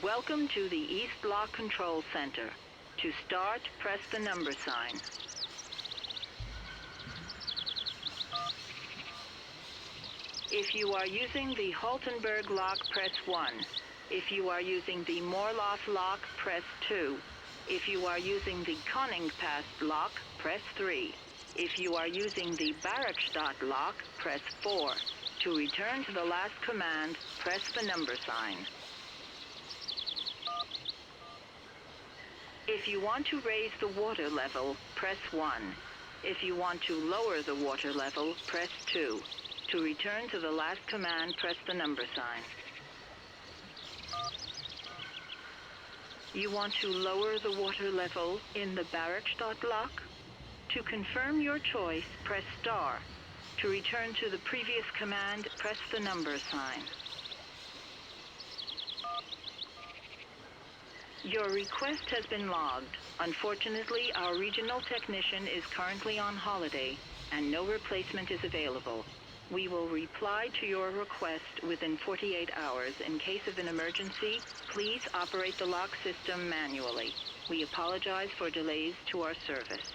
Welcome to the East Lock Control Center. To start, press the number sign. If you are using the Haltenberg lock, press 1. If you are using the Morloff lock, press 2. If you are using the Koningpass lock, press 3. If you are using the Barrackstadt lock, press 4. To return to the last command, press the number sign. If you want to raise the water level, press 1. If you want to lower the water level, press 2. To return to the last command, press the number sign. You want to lower the water level in the Barrackstadt lock? To confirm your choice, press star. To return to the previous command, press the number sign. Your request has been logged. Unfortunately, our regional technician is currently on holiday, and no replacement is available. We will reply to your request within 48 hours. In case of an emergency, please operate the lock system manually. We apologize for delays to our service.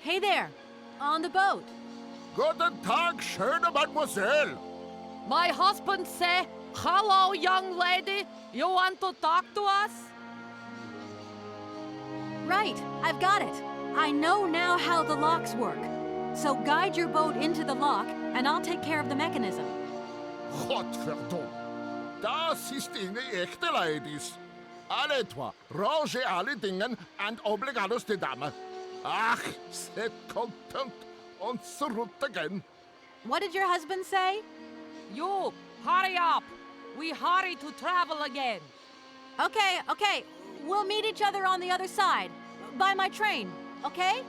Hey there, on the boat. Guten Tag, schöne Mademoiselle. My husband say, hello, young lady. You want to talk to us? Right, I've got it. I know now how the locks work. So guide your boat into the lock, and I'll take care of the mechanism. Godverdomme. Das ist eine echte Ladies. Alle trois, range alle Dingen and obligados de dame. Ach, set content on route again. What did your husband say? You, hurry up. We hurry to travel again. Okay. We'll meet each other on the other side. By my train, okay?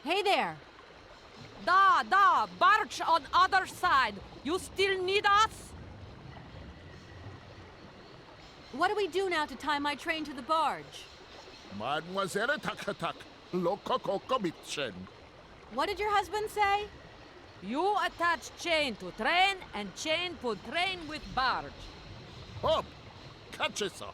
Hey there! Da, barge on other side. You still need us? What do we do now to tie my train to the barge? Mademoiselle Takatak, Lokokoko Mitchen. What did your husband say? You attach chain to train and chain put train with barge. Hop, catch it up.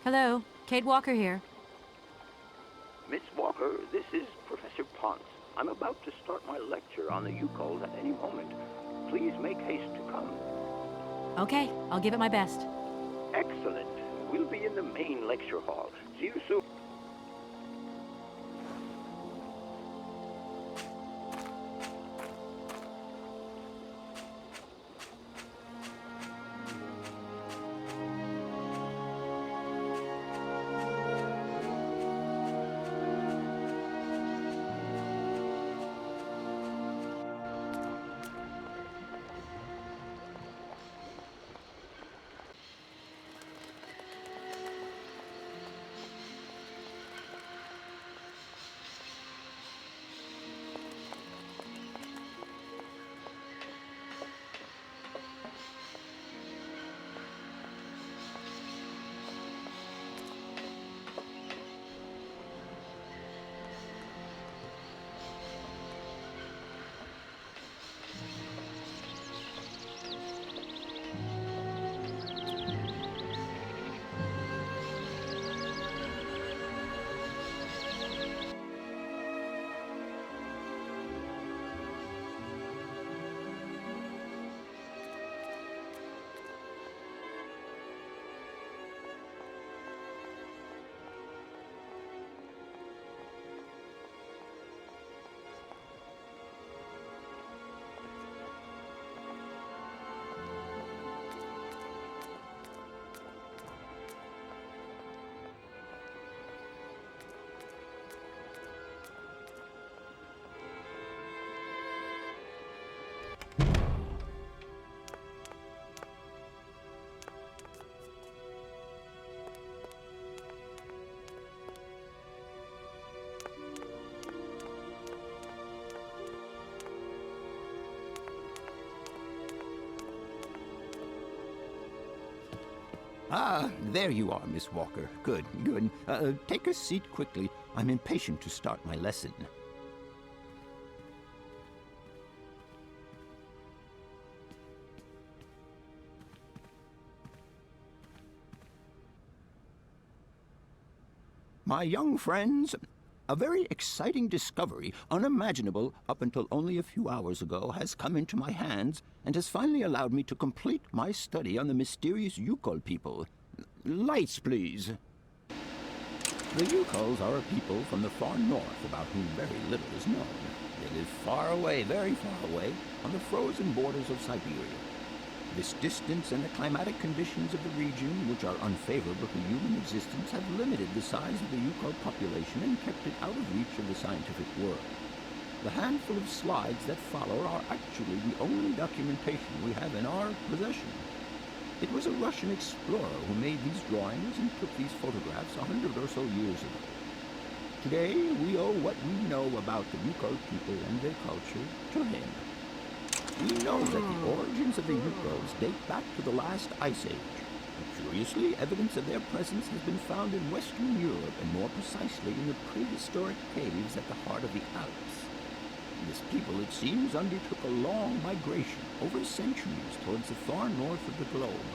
Hello, Kate Walker here. Miss Walker, this is Professor Ponce. I'm about to start my lecture on the Yukols at any moment. Please make haste to come. Okay, I'll give it my best. Excellent. We'll be in the main lecture hall. See you soon. Ah, there you are, Miss Walker. Good, good. Take a seat quickly. I'm impatient to start my lesson. My young friends, a very exciting discovery, unimaginable up until only a few hours ago, has come into my hands and has finally allowed me to complete my study on the mysterious Yukol people. Lights, please. The Yukols are a people from the far north about whom very little is known. They live far away, very far away, on the frozen borders of Syberia. This distance and the climatic conditions of the region, which are unfavorable to human existence, have limited the size of the Yukol population and kept it out of reach of the scientific world. The handful of slides that follow are actually the only documentation we have in our possession. It was a Russian explorer who made these drawings and took these photographs 100 or so years ago. Today, we owe what we know about the Yukol people and their culture to him. We know that the origins of the Yukols date back to the last ice age. Curiously, evidence of their presence has been found in Western Europe, and more precisely in the prehistoric caves at the heart of the Alps. This people, it seems, undertook a long migration over centuries towards the far north of the globe.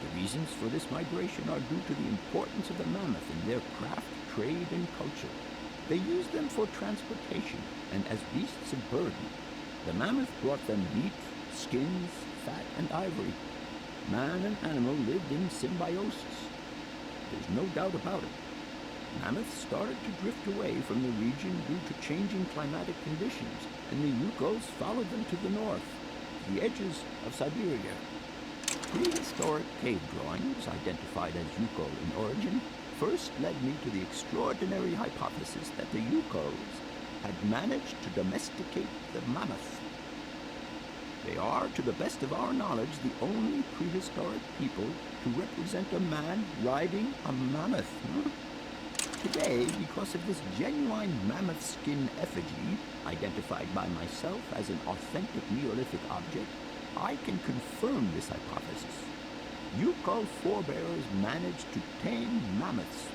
The reasons for this migration are due to the importance of the mammoth in their craft, trade, and culture. They used them for transportation and as beasts of burden. The mammoth brought them meat, skins, fat, and ivory. Man and animal lived in symbiosis. There's no doubt about it. Mammoths started to drift away from the region due to changing climatic conditions, and the Yukols followed them to the north, to the edges of Syberia. Prehistoric cave drawings, identified as Yukol in origin, first led me to the extraordinary hypothesis that the Yukols had managed to domesticate the mammoth. They are, to the best of our knowledge, the only prehistoric people to represent a man riding a mammoth. Today, because of this genuine mammoth skin effigy, identified by myself as an authentic Neolithic object, I can confirm this hypothesis. Yukol forebears managed to tame mammoths.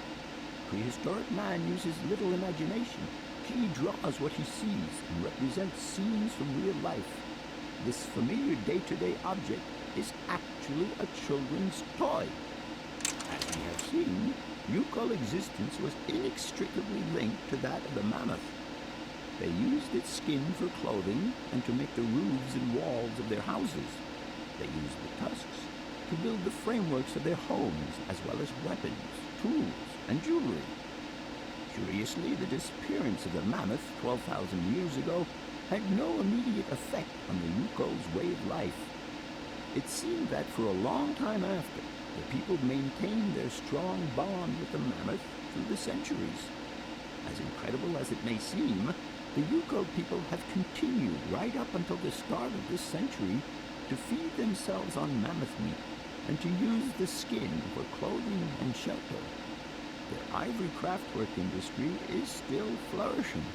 Prehistoric man uses little imagination. He draws what he sees and represents scenes from real life. This familiar day-to-day object is actually a children's toy. As we have seen, Yukol existence was inextricably linked to that of the mammoth. They used its skin for clothing and to make the roofs and walls of their houses. They used the tusks to build the frameworks of their homes, as well as weapons, tools, and jewelry. Curiously, the disappearance of the mammoth 12,000 years ago had no immediate effect on the Yukol's way of life. It seemed that for a long time after, the people maintained their strong bond with the mammoth through the centuries. As incredible as it may seem, the Yukol people have continued right up until the start of this century to feed themselves on mammoth meat and to use the skin for clothing and shelter. Their ivory craftwork industry is still flourishing.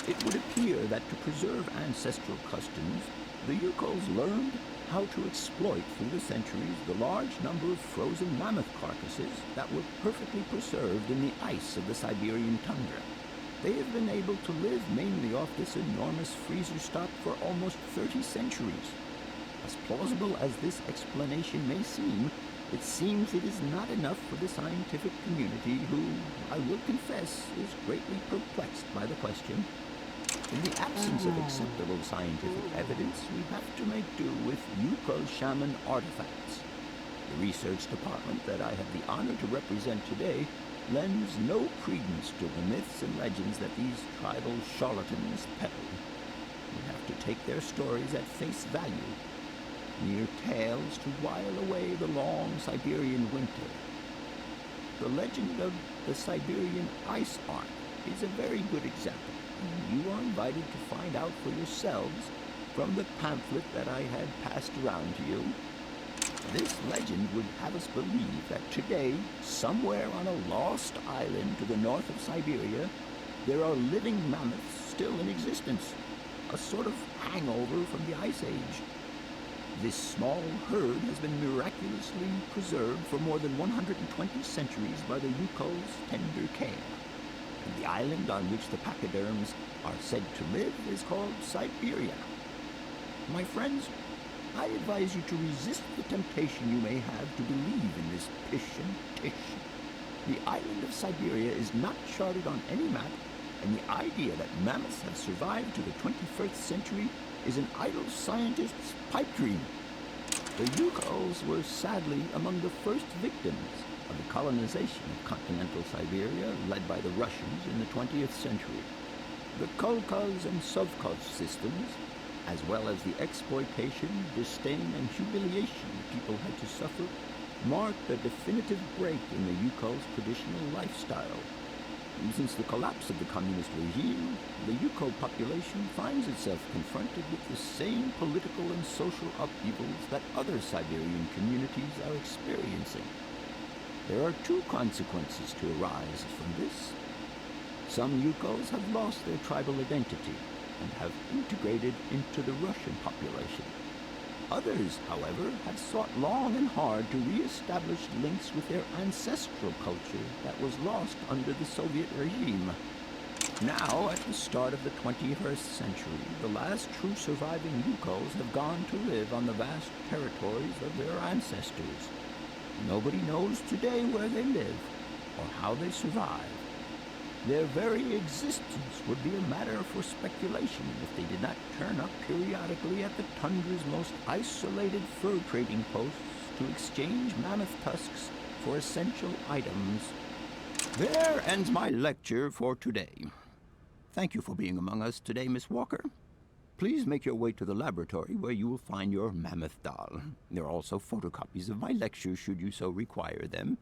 It would appear that to preserve ancestral customs, the Yukols learned how to exploit through the centuries the large number of frozen mammoth carcasses that were perfectly preserved in the ice of the Siberian tundra. They have been able to live mainly off this enormous freezer stock for almost 30 centuries. As plausible as this explanation may seem, it seems it is not enough for the scientific community who, I will confess, is greatly perplexed by the question. In the absence of acceptable scientific evidence, we have to make do with Yukol shaman artifacts. The research department that I have the honor to represent today lends no credence to the myths and legends that these tribal charlatans peddle. We have to take their stories at face value, mere tales to while away the long Siberian winter. The legend of the Siberian ice ark is a very good example. You are invited to find out for yourselves from the pamphlet that I had passed around to you. This legend would have us believe that today, somewhere on a lost island to the north of Syberia, there are living mammoths still in existence, a sort of hangover from the Ice Age. This small herd has been miraculously preserved for more than 120 centuries by the Yukol's tender care. And the island on which the pachyderms are said to live is called Syberia. My friends, I advise you to resist the temptation you may have to believe in this pish and tish. The island of Syberia is not charted on any map, and the idea that mammoths have survived to the 21st century is an idle scientist's pipe dream. The Yukols were sadly among the first victims of the colonization of continental Syberia led by the Russians in the 20th century. The Kolkhoz and Sovkhoz systems, as well as the exploitation, disdain, and humiliation people had to suffer, marked a definitive break in the Yukol's traditional lifestyle. Since the collapse of the communist regime, the Yuko population finds itself confronted with the same political and social upheavals that other Siberian communities are experiencing. There are two consequences to arise from this. Some Yukos have lost their tribal identity and have integrated into the Russian population. Others, however, have sought long and hard to re-establish links with their ancestral culture that was lost under the Soviet regime. Now, at the start of the 21st century, the last true surviving Yukos have gone to live on the vast territories of their ancestors. Nobody knows today where they live or how they survive. Their very existence would be a matter for speculation if they did not turn up periodically at the tundra's most isolated fur trading posts to exchange mammoth tusks for essential items. There ends my lecture for today. Thank you for being among us today, Miss Walker. Please make your way to the laboratory where you will find your mammoth doll. There are also photocopies of my lectures should you so require them.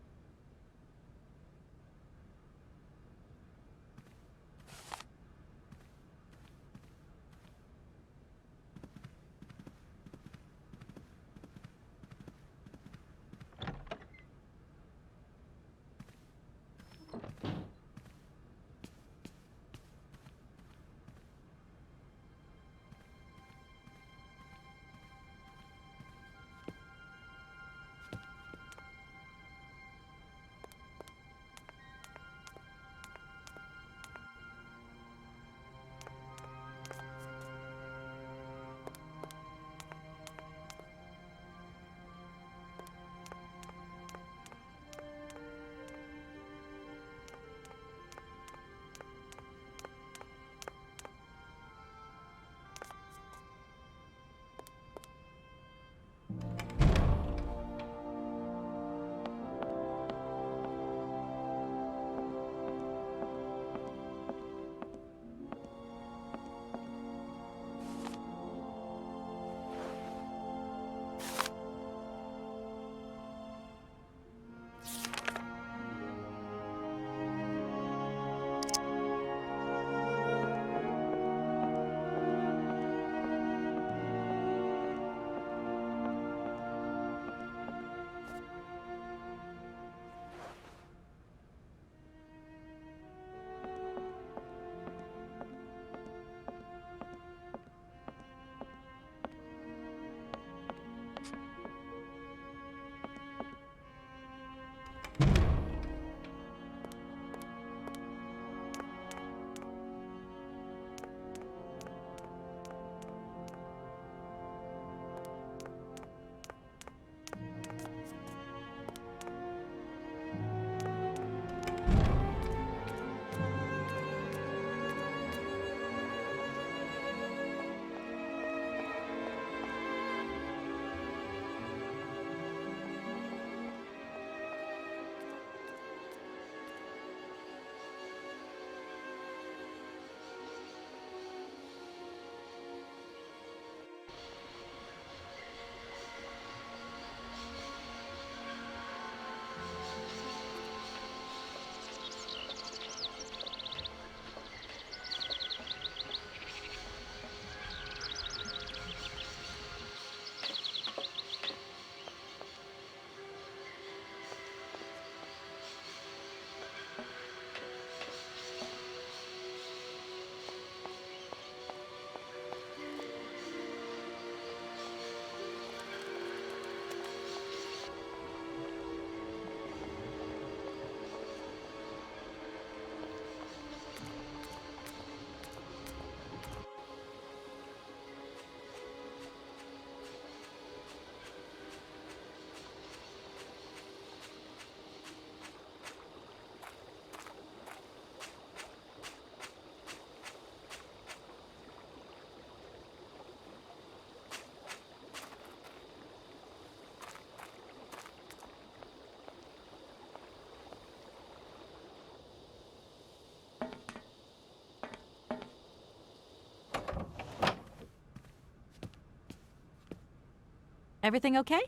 Everything okay?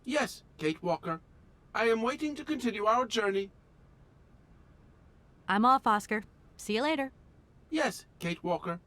Yes, Kate Walker. I am waiting to continue our journey. I'm off, Oscar. See you later. Yes, Kate Walker.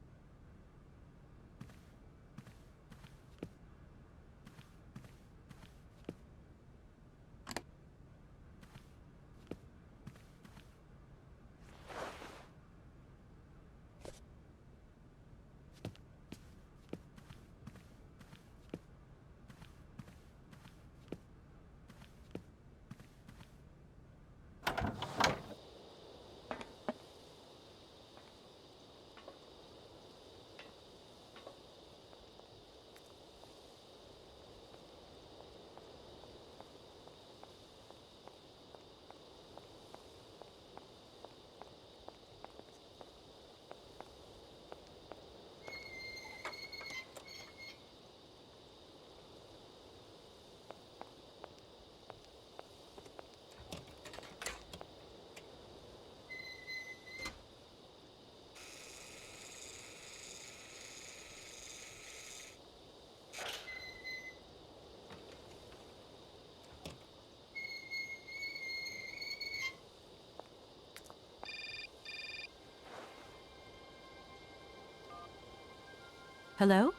Hello?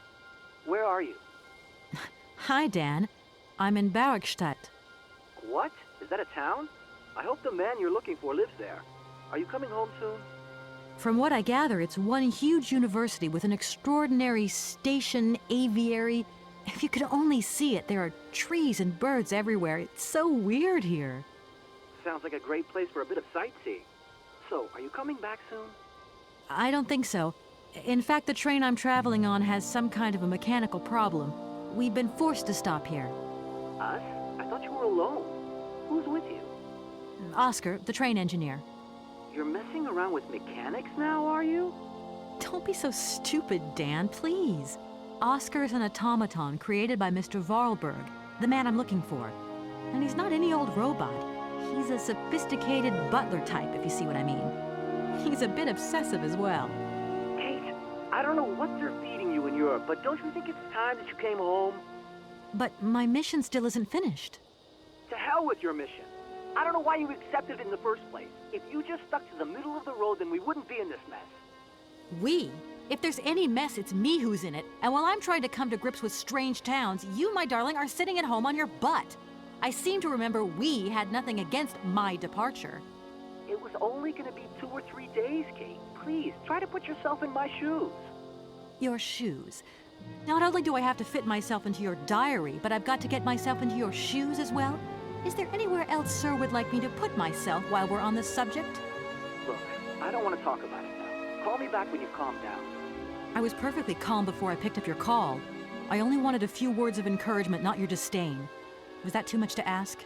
Where are you? Hi, Dan. I'm in Barrickstadt. What? Is that a town? I hope the man you're looking for lives there. Are you coming home soon? From what I gather, it's one huge university with an extraordinary station aviary. If you could only see it, there are trees and birds everywhere. It's so weird here. Sounds like a great place for a bit of sightseeing. So, are you coming back soon? I don't think so. In fact, the train I'm traveling on has some kind of a mechanical problem. We've been forced to stop here. Us? I thought you were alone. Who's with you? Oscar, the train engineer. You're messing around with mechanics now, are you? Don't be so stupid, Dan, please. Oscar is an automaton created by Mr. Varlberg, the man I'm looking for. And he's not any old robot. He's a sophisticated butler type, if you see what I mean. He's a bit obsessive as well. Kate, I don't know what they're feeding you in Europe, but don't you think it's time that you came home? But my mission still isn't finished. To hell with your mission. I don't know why you accepted it in the first place. If you just stuck to the middle of the road, then we wouldn't be in this mess. We? If there's any mess, it's me who's in it. And while I'm trying to come to grips with strange towns, you, my darling, are sitting at home on your butt. I seem to remember we had nothing against my departure. It was only going to be 2 or 3 days, Kate. Please, try to put yourself in my shoes. Your shoes. Not only do I have to fit myself into your diary, but I've got to get myself into your shoes as well? Is there anywhere else Sir would like me to put myself while we're on this subject? Look, I don't want to talk about it now. Call me back when you've calmed down. I was perfectly calm before I picked up your call. I only wanted a few words of encouragement, not your disdain. Was that too much to ask?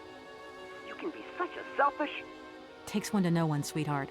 You can be such a selfish... Takes one to know one, sweetheart.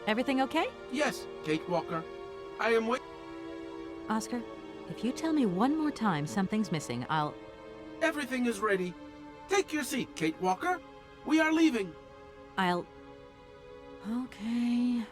Everything okay? Yes, Kate Walker. I am wait. Oscar, if you tell me one more time something's missing, I'll... Everything is ready. Take your seat, Kate Walker. We are leaving. I'll... Okay...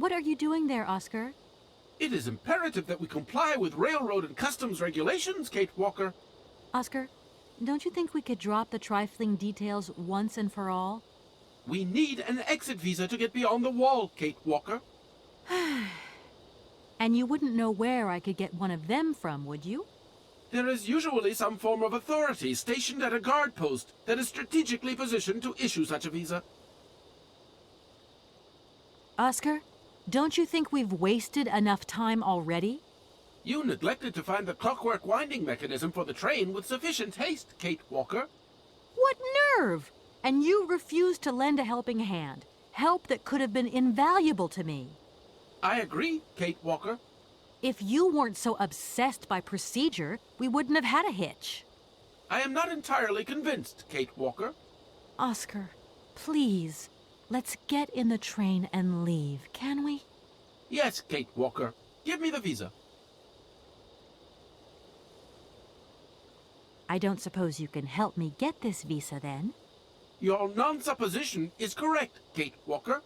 What are you doing there, Oscar? It is imperative that we comply with railroad and customs regulations, Kate Walker. Oscar, don't you think we could drop the trifling details once and for all? We need an exit visa to get beyond the wall, Kate Walker. And you wouldn't know where I could get one of them from, would you? There is usually some form of authority stationed at a guard post that is strategically positioned to issue such a visa. Oscar, don't you think we've wasted enough time already? You neglected to find the clockwork winding mechanism for the train with sufficient haste, Kate Walker. What nerve! And you refused to lend a helping hand. Help that could have been invaluable to me. I agree, Kate Walker. If you weren't so obsessed by procedure, we wouldn't have had a hitch. I am not entirely convinced, Kate Walker. Oscar, please, let's get in the train and leave, can we? Yes, Kate Walker. Give me the visa. I don't suppose you can help me get this visa, then? Your non-supposition is correct, Kate Walker.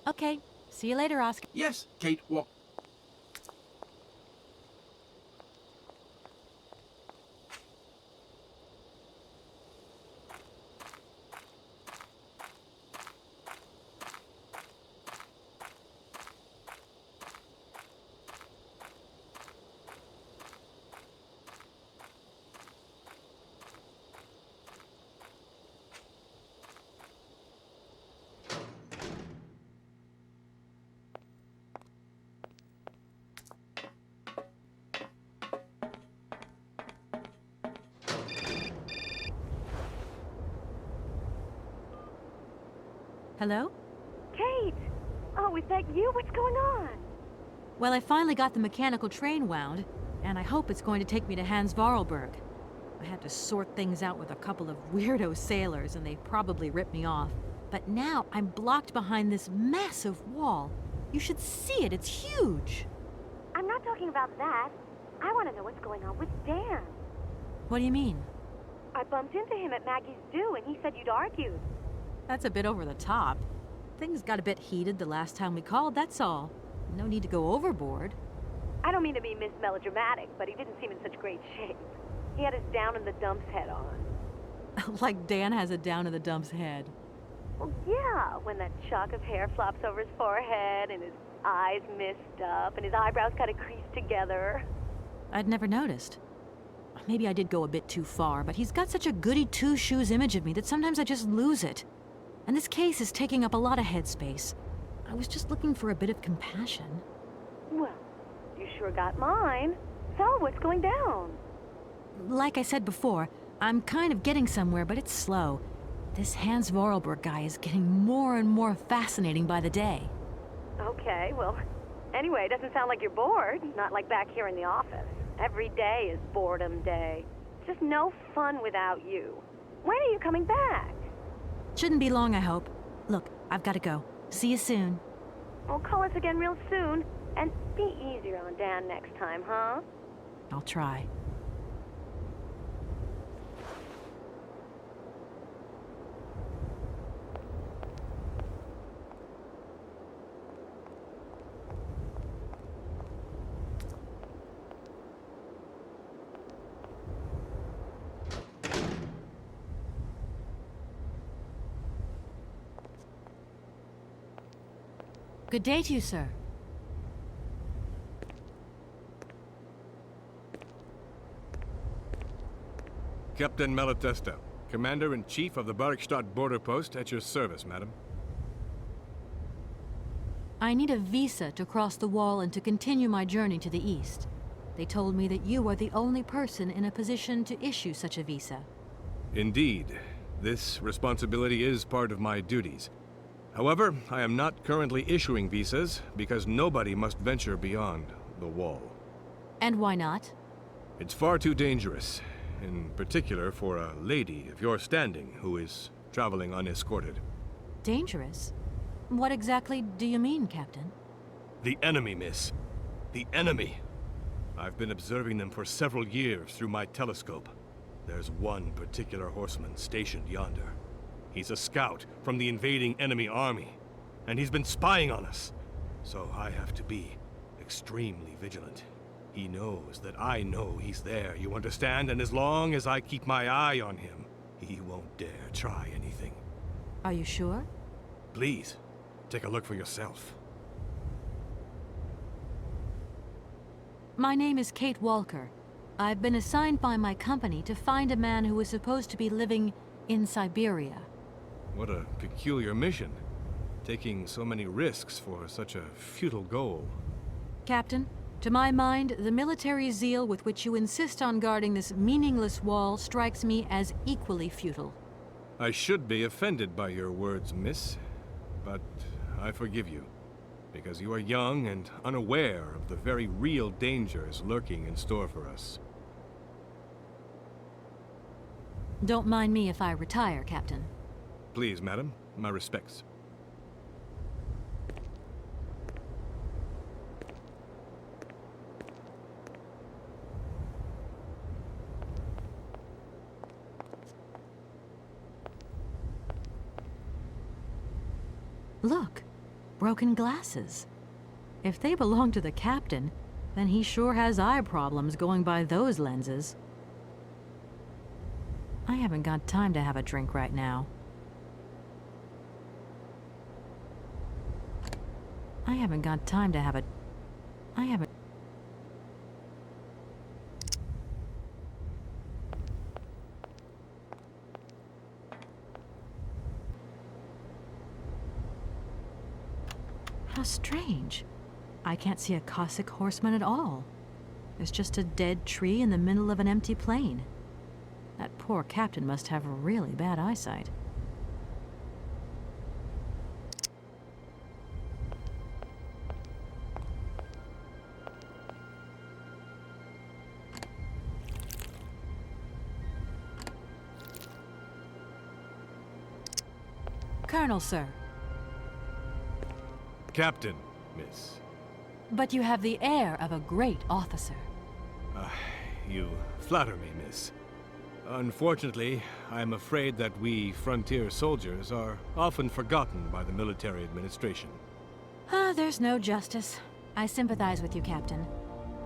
Okay, see you later, Oscar. Yes, Kate Walker. Hello? Kate! Oh, is that you? What's going on? Well, I finally got the mechanical train wound, and I hope it's going to take me to Hans Vorarlberg. I had to sort things out with a couple of weirdo sailors, and they probably ripped me off. But now I'm blocked behind this massive wall. You should see it, it's huge. I'm not talking about that. I want to know what's going on with Dan. What do you mean? I bumped into him at Maggie's do, and he said you'd argued. That's a bit over the top. Things got a bit heated the last time we called, that's all. No need to go overboard. I don't mean to be Miss Melodramatic, but he didn't seem in such great shape. He had his down-in-the-dumps head on. Like Dan has a down-in-the-dumps head. Well, yeah, when that shock of hair flops over his forehead, and his eyes mist up, and his eyebrows kind of creased together. I'd never noticed. Maybe I did go a bit too far, but he's got such a goody two-shoes image of me that sometimes I just lose it. And this case is taking up a lot of headspace. I was just looking for a bit of compassion. Well, you sure got mine. So, what's going down? Like I said before, I'm kind of getting somewhere, but it's slow. This Hans Vorarlberg guy is getting more and more fascinating by the day. Okay, well, anyway, it doesn't sound like you're bored. Not like back here in the office. Every day is boredom day. Just no fun without you. When are you coming back? Shouldn't be long, I hope. Look, I've got to go. See you soon. Well, call us again real soon. And be easier on Dan next time, huh? I'll try. Good day to you, sir. Captain Malatesta, Commander-in-Chief of the Barkstadt border post, at your service, madam. I need a visa to cross the wall and to continue my journey to the east. They told me that you are the only person in a position to issue such a visa. Indeed. This responsibility is part of my duties. However, I am not currently issuing visas because nobody must venture beyond the wall. And why not? It's far too dangerous, in particular for a lady of your standing who is traveling unescorted. Dangerous? What exactly do you mean, Captain? The enemy, miss. The enemy. I've been observing them for several years through my telescope. There's one particular horseman stationed yonder. He's a scout from the invading enemy army. and he's been spying on us. So I have to be extremely vigilant. He knows that I know he's there, you understand? And as long as I keep my eye on him, he won't dare try anything. Are you sure? Please, take a look for yourself. My name is Kate Walker. I've been assigned by my company to find a man who is supposed to be living in Syberia. What a peculiar mission. Taking so many risks for such a futile goal. Captain, to my mind, the military zeal with which you insist on guarding this meaningless wall strikes me as equally futile. I should be offended by your words, miss, but I forgive you, because you are young and unaware of the very real dangers lurking in store for us. Don't mind me if I retire, Captain. Please, madam, my respects. Look, broken glasses. If they belong to the captain, then he sure has eye problems going by those lenses. I haven't got time to have a drink right now. I haven't got time to have a... I haven't... How strange. I can't see a Cossack horseman at all. There's just a dead tree in the middle of an empty plain. That poor captain must have really bad eyesight. Colonel, sir. Captain, miss. But you have the air of a great officer. You flatter me, miss. Unfortunately, I'm afraid that we frontier soldiers are often forgotten by the military administration. There's no justice. I sympathize with you, Captain.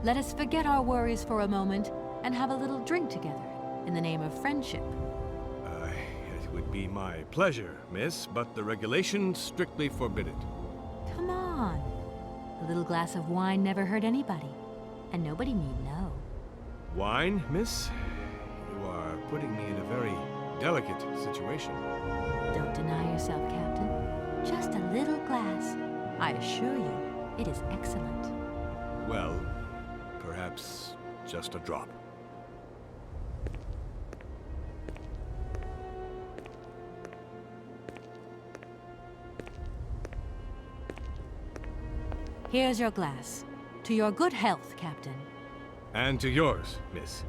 Let us forget our worries for a moment and have a little drink together in the name of friendship. It would be my pleasure, miss, but the regulations strictly forbid it. Come on. A little glass of wine never hurt anybody, and nobody need know. Wine, miss? You are putting me in a very delicate situation. Don't deny yourself, Captain. Just a little glass. I assure you, it is excellent. Well, perhaps just a drop. Here's your glass. To your good health, Captain. And to yours, miss.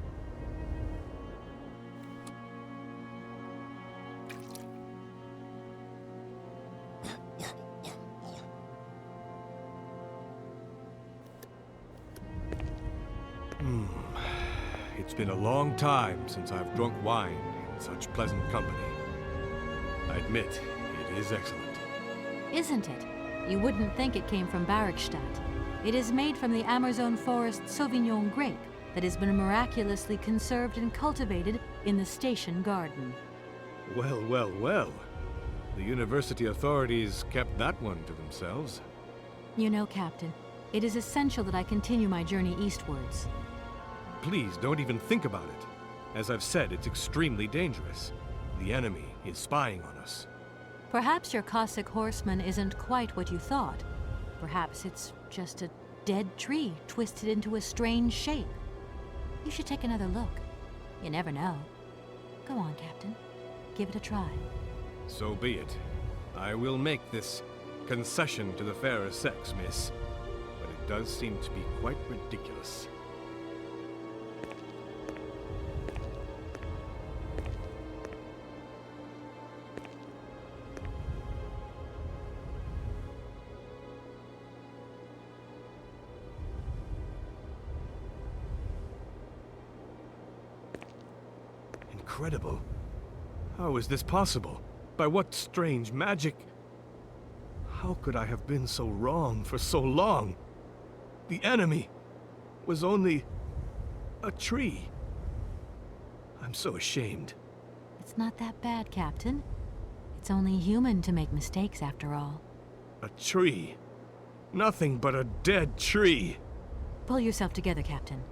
It's been a long time since I've drunk wine in such pleasant company. I admit, it is excellent. Isn't it? You wouldn't think it came from Barrickstadt. It is made from the Amazon forest Sauvignon grape that has been miraculously conserved and cultivated in the station garden. Well, well, well. The university authorities kept that one to themselves. You know, Captain, it is essential that I continue my journey eastwards. Please don't even think about it. As I've said, it's extremely dangerous. The enemy is spying on us. Perhaps your Cossack horseman isn't quite what you thought. Perhaps it's just a dead tree twisted into a strange shape. You should take another look. You never know. Go on, Captain. Give it a try. So be it. I will make this concession to the fairer sex, miss. But it does seem to be quite ridiculous. Incredible. How is this possible? By what strange magic? How could I have been so wrong for so long? The enemy was only a tree. I'm so ashamed. It's not that bad, Captain. It's only human to make mistakes, after all. A tree. Nothing but a dead tree. Pull yourself together, Captain.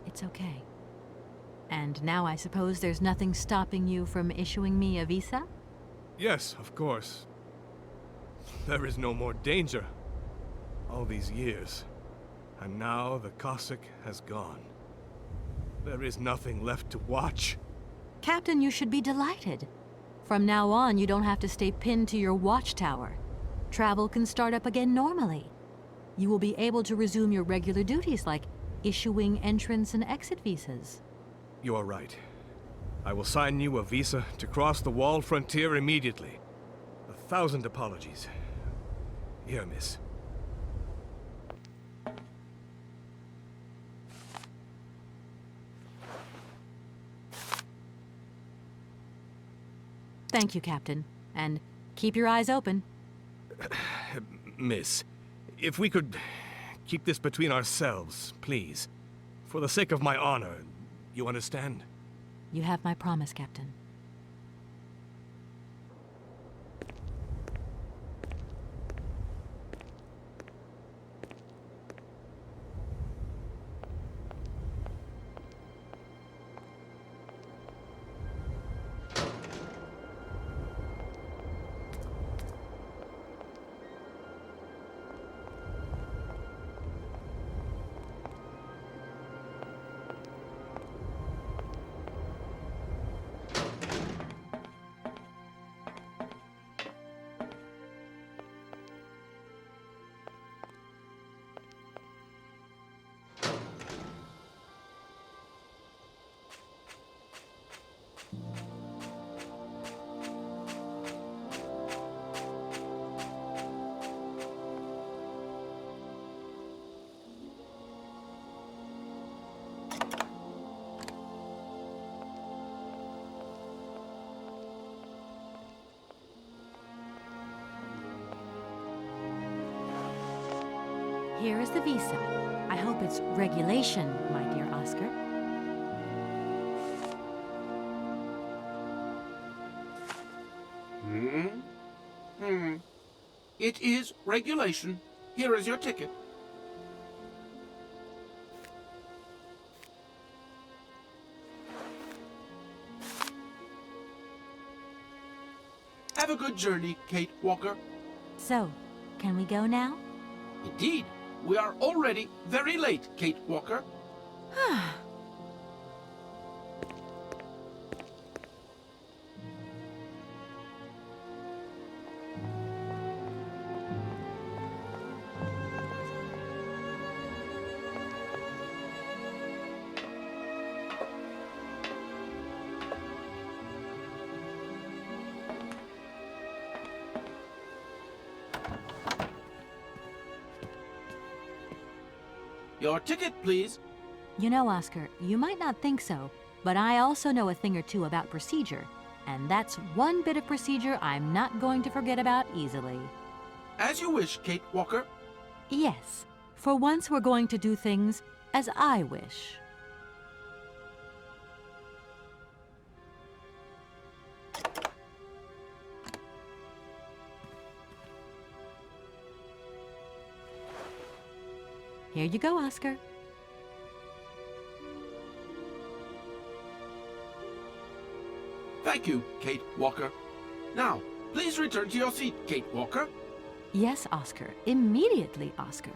It's okay. And now I suppose there's nothing stopping you from issuing me a visa? Yes, of course. There is no more danger. All these years. And now the Cossack has gone. There is nothing left to watch. Captain, you should be delighted. From now on, you don't have to stay pinned to your watchtower. Travel can start up again normally. You will be able to resume your regular duties like issuing entrance and exit visas. You are right. I will sign you a visa to cross the walled frontier immediately. 1,000 apologies. Here, miss. Thank you, Captain. And keep your eyes open. Miss, if we could keep this between ourselves, please. For the sake of my honor, you understand? You have my promise, Captain. Here is the visa. I hope it's regulation, my dear Oscar. It is regulation. Here is your ticket. Have a good journey, Kate Walker. So, can we go now? Indeed, we are already very late, Kate Walker. Your ticket, please. You know, Oscar, you might not think so, but I also know a thing or two about procedure. And that's one bit of procedure I'm not going to forget about easily. As you wish, Kate Walker. Yes, for once we're going to do things as I wish. Here you go, Oscar. Thank you, Kate Walker. Now, please return to your seat, Kate Walker. Yes, Oscar. Immediately, Oscar.